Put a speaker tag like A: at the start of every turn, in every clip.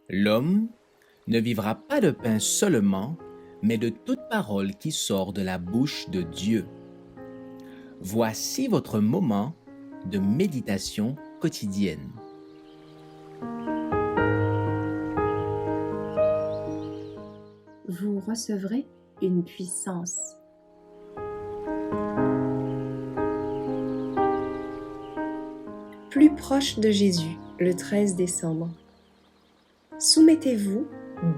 A: L'homme ne vivra pas de pain seulement, mais de toute parole qui sort de la bouche de Dieu. Voici votre moment de méditation quotidienne.
B: Vous recevrez une puissance. Plus proche de Jésus, le 13 décembre. Soumettez-vous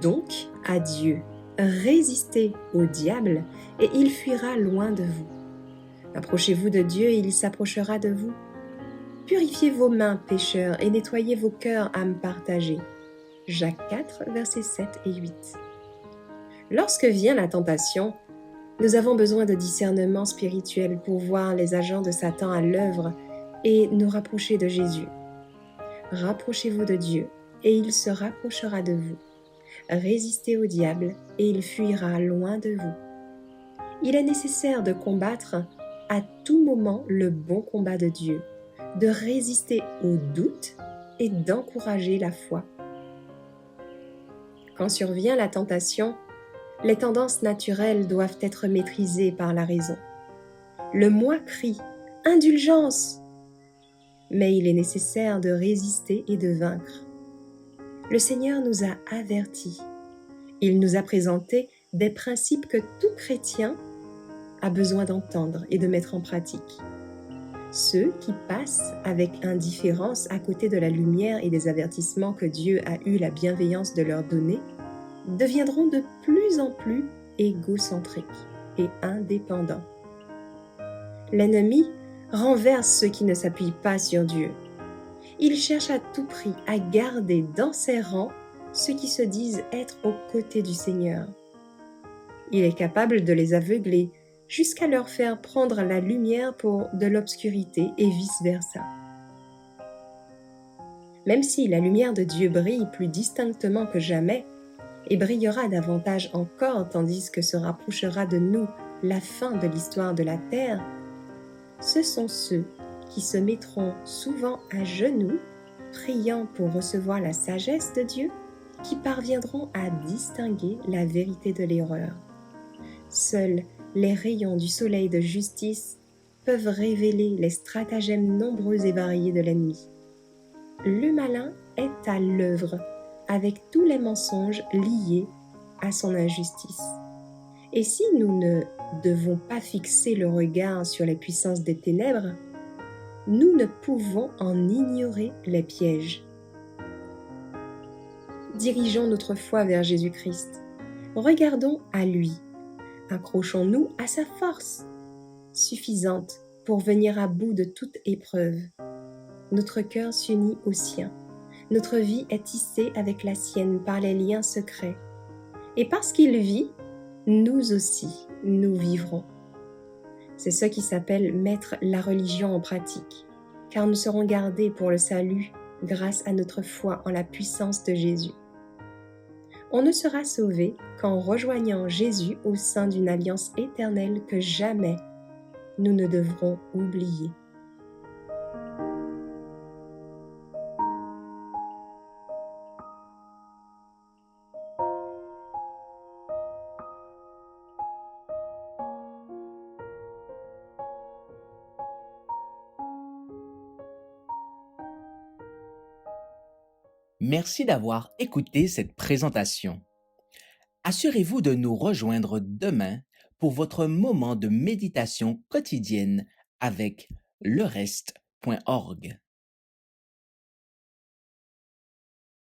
B: donc à Dieu. Résistez au diable et il fuira loin de vous. Approchez-vous de Dieu et il s'approchera de vous. Purifiez vos mains, pécheurs, et nettoyez vos cœurs, âmes partagées. Jacques 4, versets 7 et 8. Lorsque vient la tentation, nous avons besoin de discernement spirituel pour voir les agents de Satan à l'œuvre et nous rapprocher de Jésus. Rapprochez-vous de Dieu et il se rapprochera de vous. Résistez au diable et il fuira loin de vous. Il est nécessaire de combattre à tout moment le bon combat de Dieu, de résister au doute et d'encourager la foi. Quand survient la tentation, les tendances naturelles doivent être maîtrisées par la raison. Le moi crie « Indulgence !» Mais il est nécessaire de résister et de vaincre. Le Seigneur nous a avertis. Il nous a présenté des principes que tout chrétien a besoin d'entendre et de mettre en pratique. Ceux qui passent avec indifférence à côté de la lumière et des avertissements que Dieu a eu la bienveillance de leur donner deviendront de plus en plus égocentriques et indépendants. L'ennemi renverse ceux qui ne s'appuient pas sur Dieu. Il cherche à tout prix à garder dans ses rangs ceux qui se disent être aux côtés du Seigneur. Il est capable de les aveugler jusqu'à leur faire prendre la lumière pour de l'obscurité et vice-versa. Même si la lumière de Dieu brille plus distinctement que jamais, et brillera davantage encore tandis que se rapprochera de nous la fin de l'histoire de la terre, ce sont ceux qui se mettront souvent à genoux, priant pour recevoir la sagesse de Dieu, qui parviendront à distinguer la vérité de l'erreur. Seuls les rayons du soleil de justice peuvent révéler les stratagèmes nombreux et variés de l'ennemi. Le malin est à l'œuvre avec tous les mensonges liés à son injustice. Et si nous ne devons pas fixer le regard sur les puissances des ténèbres, nous ne pouvons en ignorer les pièges. Dirigeons notre foi vers Jésus-Christ. Regardons à lui. Accrochons-nous à sa force, suffisante pour venir à bout de toute épreuve. Notre cœur s'unit au sien. Notre vie est tissée avec la sienne par les liens secrets. Et parce qu'il vit, nous aussi, nous vivrons. C'est ce qui s'appelle mettre la religion en pratique, car nous serons gardés pour le salut grâce à notre foi en la puissance de Jésus. On ne sera sauvé qu'en rejoignant Jésus au sein d'une alliance éternelle que jamais nous ne devrons oublier.
A: Merci d'avoir écouté cette présentation. Assurez-vous de nous rejoindre demain pour votre moment de méditation quotidienne avec lereste.org.